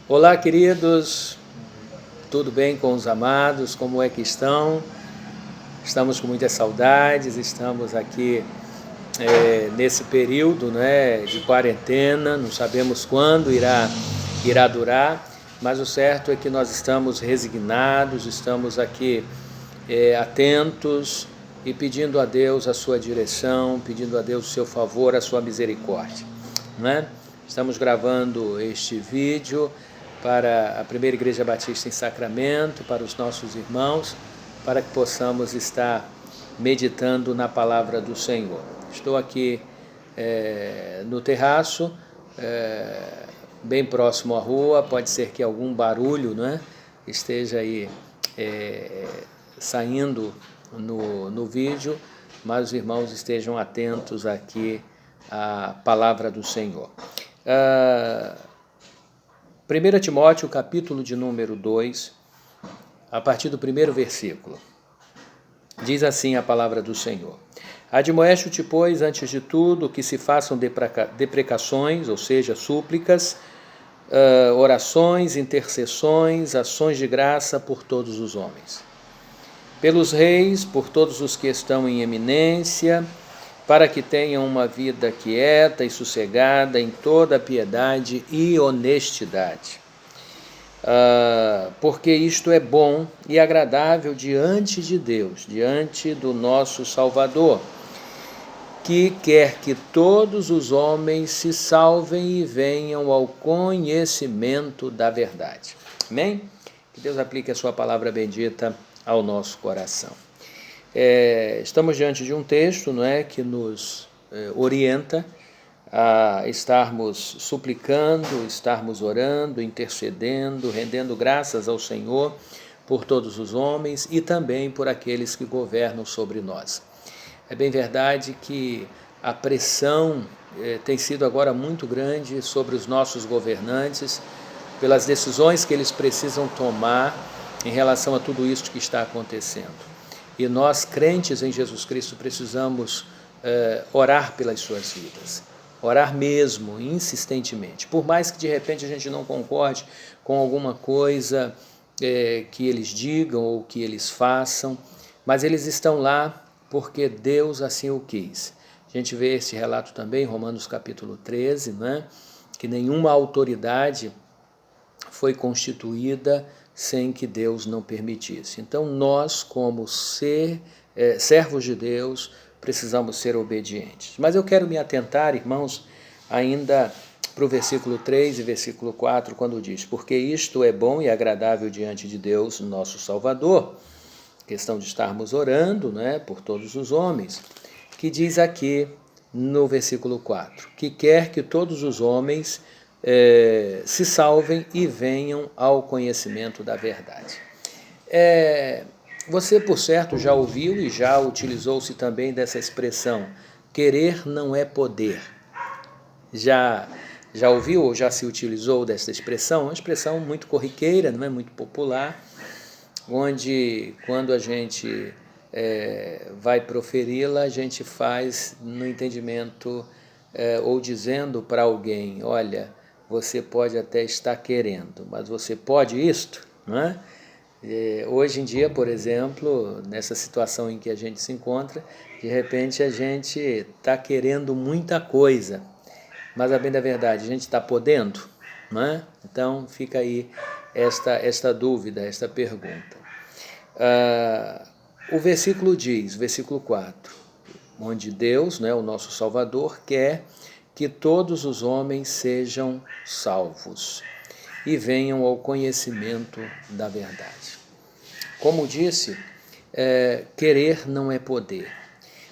Olá, queridos, tudo bem com os amados? Como é que estão? Estamos com muitas saudades, estamos aqui nesse período, né, de quarentena, não sabemos quando irá durar, mas o certo é que nós estamos resignados, estamos aqui atentos e pedindo a Deus a sua direção, pedindo a Deus o seu favor, a sua misericórdia, né? Estamos gravando este vídeo para a Primeira Igreja Batista em Sacramento, para os nossos irmãos, para que possamos estar meditando na palavra do Senhor. Estou aqui no terraço, bem próximo à rua, pode ser que algum barulho, né, esteja aí saindo no vídeo, mas os irmãos estejam atentos aqui à palavra do Senhor. 1 Timóteo, capítulo de número 2, a partir do primeiro versículo. Diz assim a palavra do Senhor: Admoeste-te, pois, antes de tudo, que se façam deprecações, ou seja, súplicas, orações, intercessões, ações de graça por todos os homens. Pelos reis, por todos os que estão em eminência, para que tenham uma vida quieta e sossegada em toda piedade e honestidade. Porque isto é bom e agradável diante de Deus, diante do nosso Salvador, que quer que todos os homens se salvem e venham ao conhecimento da verdade. Amém? Que Deus aplique a sua palavra bendita ao nosso coração. Estamos diante de um texto, não é, que nos orienta a estarmos suplicando, estarmos orando, intercedendo, rendendo graças ao Senhor por todos os homens e também por aqueles que governam sobre nós. É bem verdade que a pressão tem sido agora muito grande sobre os nossos governantes, pelas decisões que eles precisam tomar em relação a tudo isso que está acontecendo. E nós, crentes em Jesus Cristo, precisamos orar pelas suas vidas. Orar mesmo, insistentemente. Por mais que de repente a gente não concorde com alguma coisa que eles digam ou que eles façam, mas eles estão lá porque Deus assim o quis. A gente vê esse relato também em Romanos capítulo 13, né? Que nenhuma autoridade foi constituída sem que Deus não permitisse. Então nós, como servos de Deus, precisamos ser obedientes. Mas eu quero me atentar, irmãos, ainda para o versículo 3 e versículo 4, quando diz: Porque isto é bom e agradável diante de Deus, nosso Salvador. Questão de estarmos orando, né, por todos os homens, que diz aqui no versículo 4, que quer que todos os homens se salvem e venham ao conhecimento da verdade. Você, por certo, já ouviu e já utilizou-se também dessa expressão: querer não é poder. Já ouviu ou já se utilizou dessa expressão? Uma expressão muito corriqueira, não é muito popular, onde quando a gente vai proferi-la, a gente faz no entendimento ou dizendo para alguém: olha, você pode até estar querendo, mas você pode isto, não é? Hoje em dia, por exemplo, nessa situação em que a gente se encontra, de repente a gente está querendo muita coisa, mas a bem da verdade, a gente está podendo, não é? Então fica aí esta dúvida, esta pergunta. O versículo diz, versículo 4, onde Deus, né, o nosso Salvador, quer que todos os homens sejam salvos e venham ao conhecimento da verdade. Como disse, querer não é poder.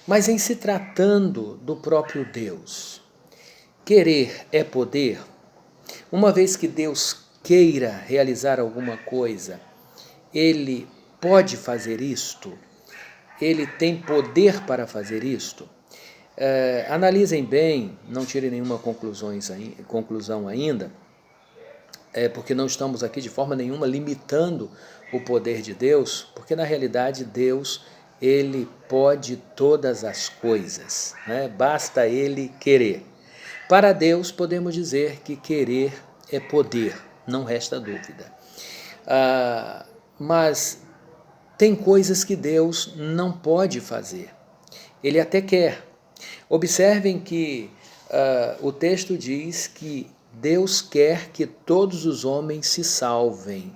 Mas em se tratando do próprio Deus, querer é poder? Uma vez que Deus queira realizar alguma coisa, Ele pode fazer isto? Ele tem poder para fazer isto? Analisem bem, não tirem nenhuma conclusão ainda, porque não estamos aqui de forma nenhuma limitando o poder de Deus, porque na realidade Deus, Ele pode todas as coisas, né? Basta Ele querer. Para Deus podemos dizer que querer é poder. não resta dúvida. Mas tem coisas que Deus não pode fazer. Ele até quer. Observem que o texto diz que Deus quer que todos os homens se salvem.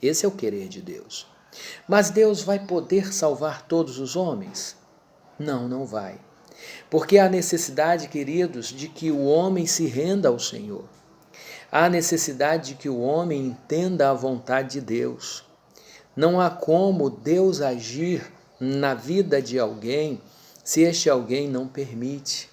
Esse é o querer de Deus. Mas Deus vai poder salvar todos os homens? Não, não vai. Porque há necessidade, queridos, de que o homem se renda ao Senhor. Há necessidade de que o homem entenda a vontade de Deus. Não há como Deus agir na vida de alguém se este alguém não permite.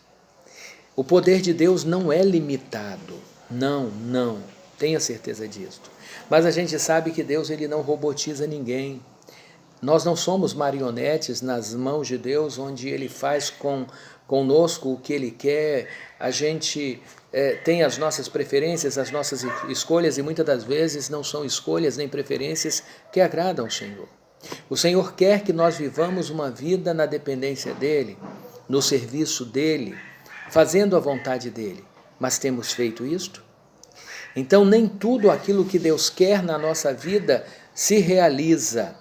O poder de Deus não é limitado. Não, não. Tenha certeza disso. Mas a gente sabe que Deus ele não robotiza ninguém. Nós não somos marionetes nas mãos de Deus, onde Ele faz conosco o que Ele quer. A gente tem as nossas preferências, as nossas escolhas, e muitas das vezes não são escolhas nem preferências que agradam ao Senhor. O Senhor quer que nós vivamos uma vida na dependência dEle, no serviço dEle, fazendo a vontade dEle. Mas temos feito isto? Então nem tudo aquilo que Deus quer na nossa vida se realiza.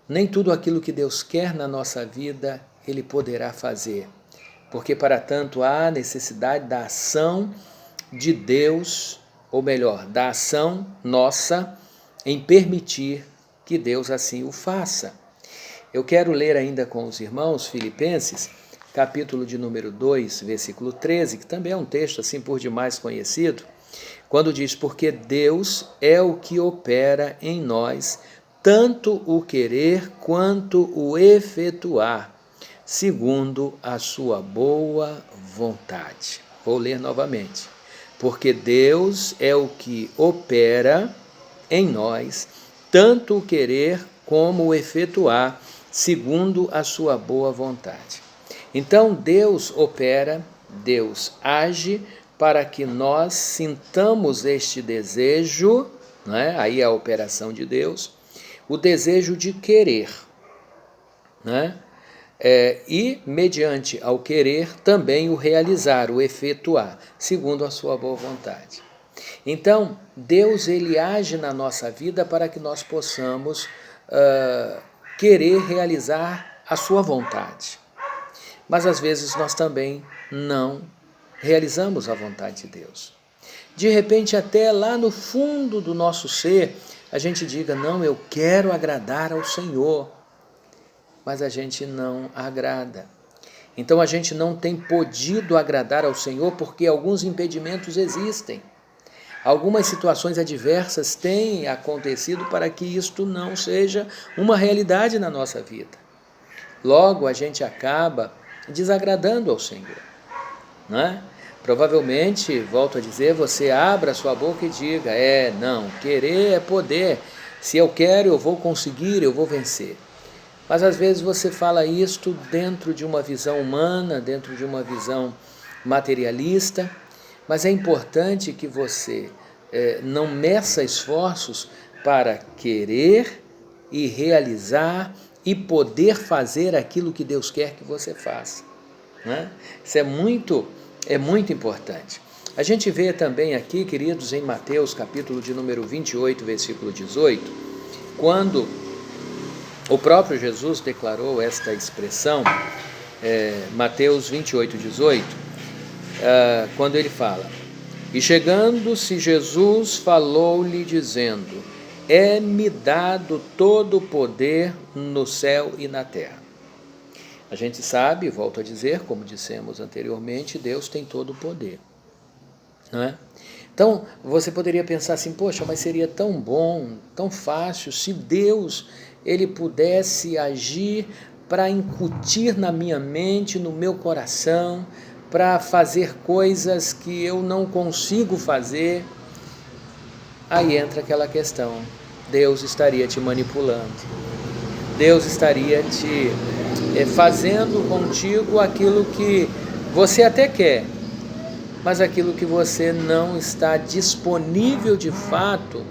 Nem tudo aquilo que Deus quer na nossa vida, Ele poderá fazer. Porque, para tanto, há necessidade da ação de Deus, ou melhor, da ação nossa em permitir que Deus assim o faça. Eu quero ler ainda com os irmãos Filipenses, capítulo de número 2, versículo 13, que também é um texto assim por demais conhecido, quando diz: porque Deus é o que opera em nós, tanto o querer quanto o efetuar, segundo a sua boa vontade. Vou ler novamente. Porque Deus é o que opera em nós, tanto o querer como o efetuar, segundo a sua boa vontade. Então Deus opera, Deus age para que nós sintamos este desejo, né? Aí é a operação de Deus, o desejo de querer, né? E, mediante ao querer, também o realizar, o efetuar, segundo a sua boa vontade. Então, Deus ele age na nossa vida para que nós possamos querer realizar a sua vontade. Mas, às vezes, nós também não realizamos a vontade de Deus. De repente, até lá no fundo do nosso ser, a gente diga: não, eu quero agradar ao Senhor, mas a gente não agrada. Então a gente não tem podido agradar ao Senhor porque alguns impedimentos existem. Algumas situações adversas têm acontecido para que isto não seja uma realidade na nossa vida. Logo a gente acaba desagradando ao Senhor, não é? Provavelmente, volto a dizer, você abra a sua boca e diga: não, querer é poder, se eu quero eu vou conseguir, eu vou vencer. Mas às vezes você fala isto dentro de uma visão humana, dentro de uma visão materialista, mas é importante que você não meça esforços para querer e realizar e poder fazer aquilo que Deus quer que você faça, né? Isso é muito importante. A gente vê também aqui, queridos, em Mateus, capítulo de número 28, versículo 18, quando o próprio Jesus declarou esta expressão, Mateus 28, 18, quando ele fala: e chegando-se Jesus falou-lhe dizendo: é-me dado todo o poder no céu e na terra. A gente sabe, volto a dizer, como dissemos anteriormente, Deus tem todo o poder, não é? Então, você poderia pensar assim: poxa, mas seria tão bom, tão fácil, se Deus ele pudesse agir para incutir na minha mente, no meu coração, para fazer coisas que eu não consigo fazer. Aí entra aquela questão: Deus estaria te manipulando, Deus estaria te fazendo contigo aquilo que você até quer, mas aquilo que você não está disponível de fato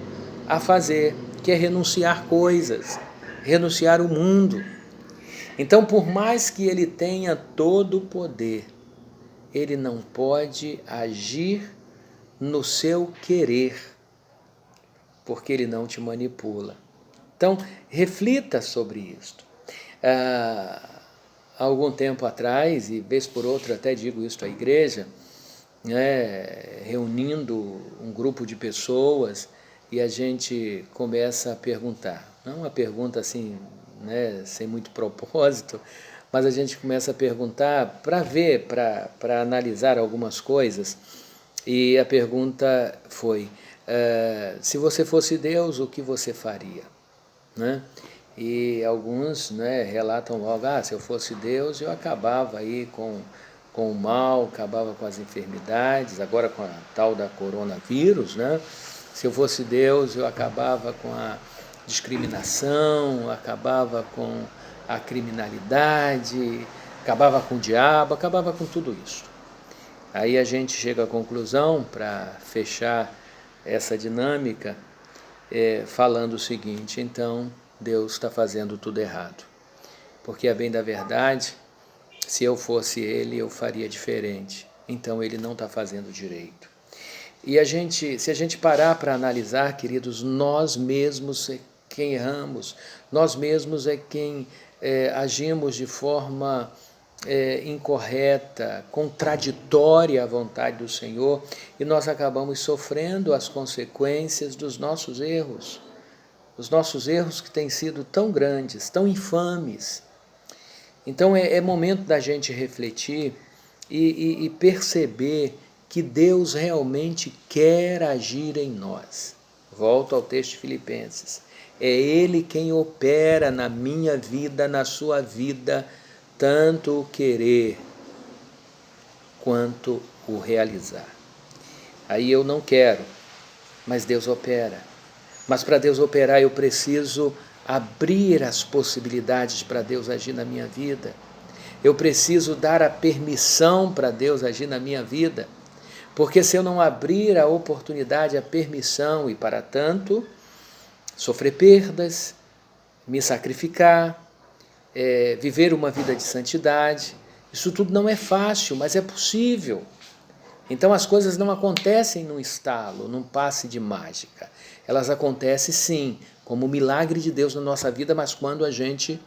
a fazer, que é renunciar coisas, renunciar o mundo. Então, por mais que ele tenha todo o poder, ele não pode agir no seu querer, porque Ele não te manipula. Então, reflita sobre isto. Há algum tempo atrás, e vez por outra até digo isso à igreja, né, reunindo um grupo de pessoas, e a gente começa a perguntar, não uma pergunta assim, né, sem muito propósito, mas a gente começa a perguntar para ver, para analisar algumas coisas, e a pergunta foi, se você fosse Deus, o que você faria? Né? E alguns, né, relatam logo, se eu fosse Deus, eu acabava aí com o mal, acabava com as enfermidades, agora com a tal da coronavírus, né? Se eu fosse Deus, eu acabava com a discriminação, acabava com a criminalidade, acabava com o diabo, acabava com tudo isso. Aí a gente chega à conclusão, para fechar essa dinâmica, falando o seguinte, então Deus está fazendo tudo errado. Porque a bem da verdade, se eu fosse Ele, eu faria diferente. Então Ele não está fazendo direito. E se a gente parar para analisar, queridos, nós mesmos é quem erramos, nós mesmos é quem agimos de forma incorreta, contraditória à vontade do Senhor, e nós acabamos sofrendo as consequências dos nossos erros. Os nossos erros que têm sido tão grandes, tão infames. Então é momento da gente refletir e perceber que Deus realmente quer agir em nós. Volto ao texto de Filipenses. É Ele quem opera na minha vida, na sua vida, tanto o querer quanto o realizar. Aí eu não quero, mas Deus opera. Mas para Deus operar eu preciso abrir as possibilidades para Deus agir na minha vida. Eu preciso dar a permissão para Deus agir na minha vida. Porque se eu não abrir a oportunidade, a permissão, e para tanto, sofrer perdas, me sacrificar, viver uma vida de santidade, isso tudo não é fácil, mas é possível. Então as coisas não acontecem num estalo, num passe de mágica. Elas acontecem sim, como um milagre de Deus na nossa vida, mas quando a gente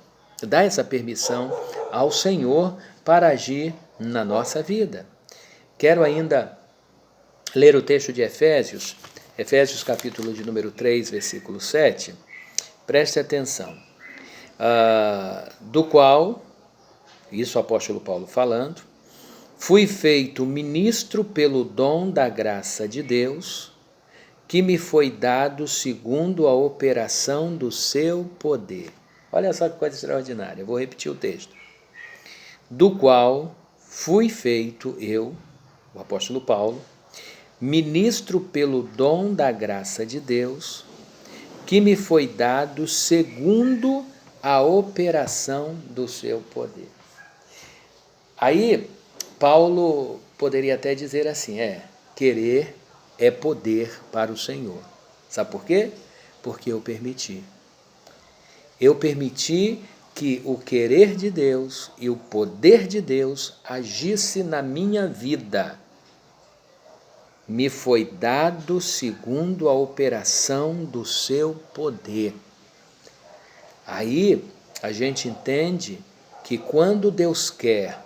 dá essa permissão ao Senhor para agir na nossa vida. Quero ainda ler o texto de Efésios, Efésios capítulo de número 3, versículo 7. Preste atenção. Do qual, isso o apóstolo Paulo falando, fui feito ministro pelo dom da graça de Deus, que me foi dado segundo a operação do seu poder. Olha só que coisa extraordinária, eu vou repetir o texto. Do qual fui feito eu, o apóstolo Paulo, ministro pelo dom da graça de Deus, que me foi dado segundo a operação do seu poder. Aí, Paulo poderia até dizer assim, querer é poder para o Senhor. Sabe por quê? Porque eu permiti. Eu permiti que o querer de Deus e o poder de Deus agisse na minha vida. Me foi dado segundo a operação do seu poder. Aí a gente entende que quando Deus quer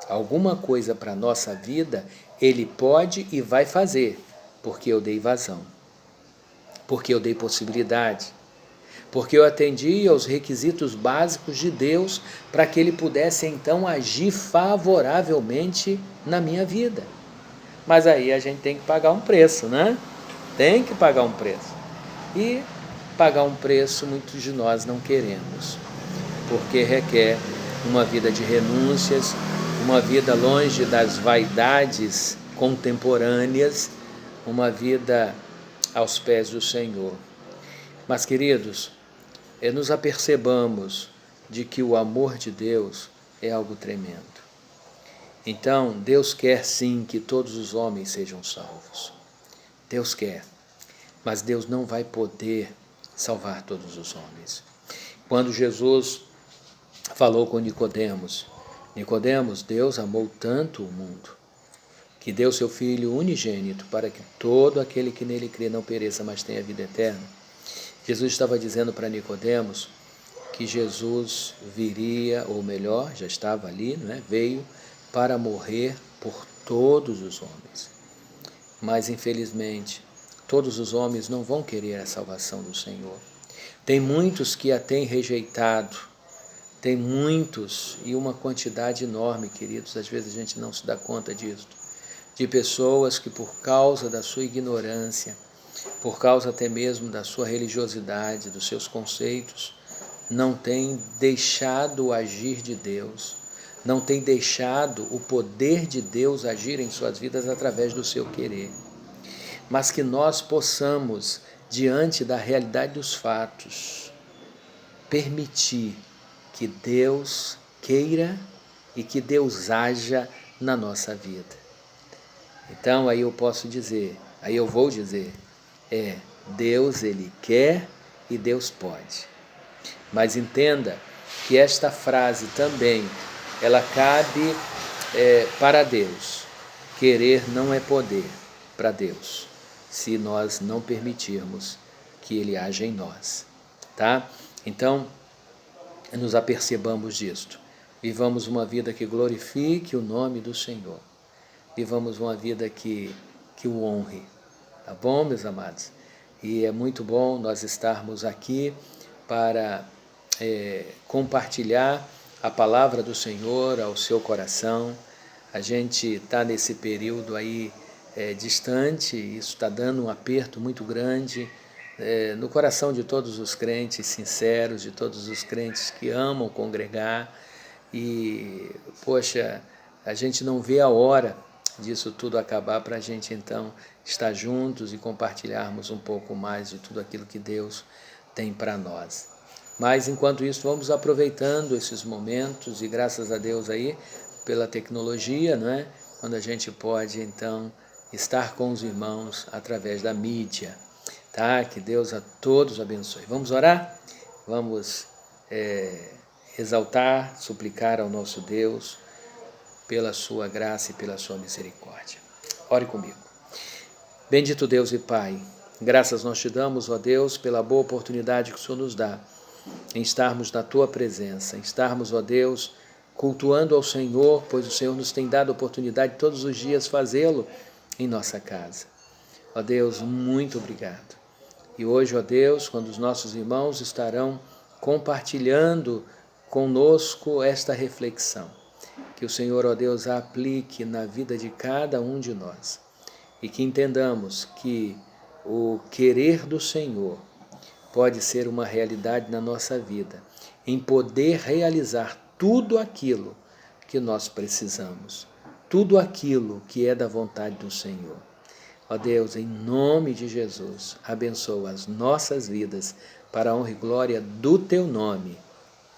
alguma coisa para a nossa vida, Ele pode e vai fazer, porque eu dei vazão, porque eu dei possibilidade, porque eu atendi aos requisitos básicos de Deus para que Ele pudesse então agir favoravelmente na minha vida. Mas aí a gente tem que pagar um preço, né? Tem que pagar um preço. E pagar um preço muitos de nós não queremos, porque requer uma vida de renúncias, uma vida longe das vaidades contemporâneas, uma vida aos pés do Senhor. Mas, queridos, nos apercebamos de que o amor de Deus é algo tremendo. Então, Deus quer sim que todos os homens sejam salvos. Deus quer, mas Deus não vai poder salvar todos os homens. Quando Jesus falou com Nicodemos, Deus amou tanto o mundo que deu seu Filho unigênito para que todo aquele que nele crê não pereça, mas tenha vida eterna. Jesus estava dizendo para Nicodemos que Jesus viria, ou melhor, já estava ali, não é? Veio para morrer por todos os homens. Mas, infelizmente, todos os homens não vão querer a salvação do Senhor. Tem muitos que a têm rejeitado, tem muitos, e uma quantidade enorme, queridos, às vezes a gente não se dá conta disso, de pessoas que por causa da sua ignorância, por causa até mesmo da sua religiosidade, dos seus conceitos, não têm deixado o agir de Deus, não têm deixado o poder de Deus agir em suas vidas através do seu querer. Mas que nós possamos, diante da realidade dos fatos, permitir que Deus queira e que Deus haja na nossa vida. Então aí eu posso dizer, aí eu vou dizer, Deus ele quer e Deus pode. Mas entenda que esta frase também, ela cabe para Deus. Querer não é poder para Deus, se nós não permitirmos que Ele haja em nós, tá? Então, nos apercebamos disto. Vivamos uma vida que glorifique o nome do Senhor. Vivamos uma vida que o honre, tá bom, meus amados? E é muito bom nós estarmos aqui para compartilhar a palavra do Senhor ao seu coração. A gente está nesse período aí distante, isso está dando um aperto muito grande no coração de todos os crentes sinceros, de todos os crentes que amam congregar. E, poxa, a gente não vê a hora disso tudo acabar para a gente então estar juntos e compartilharmos um pouco mais de tudo aquilo que Deus tem para nós. Mas enquanto isso vamos aproveitando esses momentos e graças a Deus aí pela tecnologia, não é? Quando a gente pode então estar com os irmãos através da mídia, tá? Que Deus a todos abençoe. Vamos orar? Vamos exaltar, suplicar ao nosso Deus pela sua graça e pela sua misericórdia. Ore comigo. Bendito Deus e Pai, graças nós te damos, ó Deus, pela boa oportunidade que o Senhor nos dá em estarmos na Tua presença, em estarmos, ó Deus, cultuando ao Senhor, pois o Senhor nos tem dado a oportunidade todos os dias fazê-lo em nossa casa. Ó Deus, muito obrigado. E hoje, ó Deus, quando os nossos irmãos estarão compartilhando conosco esta reflexão, que o Senhor, ó Deus, a aplique na vida de cada um de nós e que entendamos que o querer do Senhor pode ser uma realidade na nossa vida, em poder realizar tudo aquilo que nós precisamos, tudo aquilo que é da vontade do Senhor. Ó Deus, em nome de Jesus, abençoa as nossas vidas para a honra e glória do Teu nome.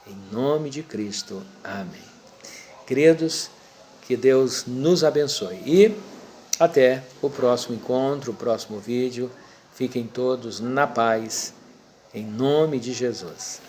Em nome de Cristo. Amém. Queridos, que Deus nos abençoe e até o próximo encontro, o próximo vídeo. Fiquem todos na paz, em nome de Jesus.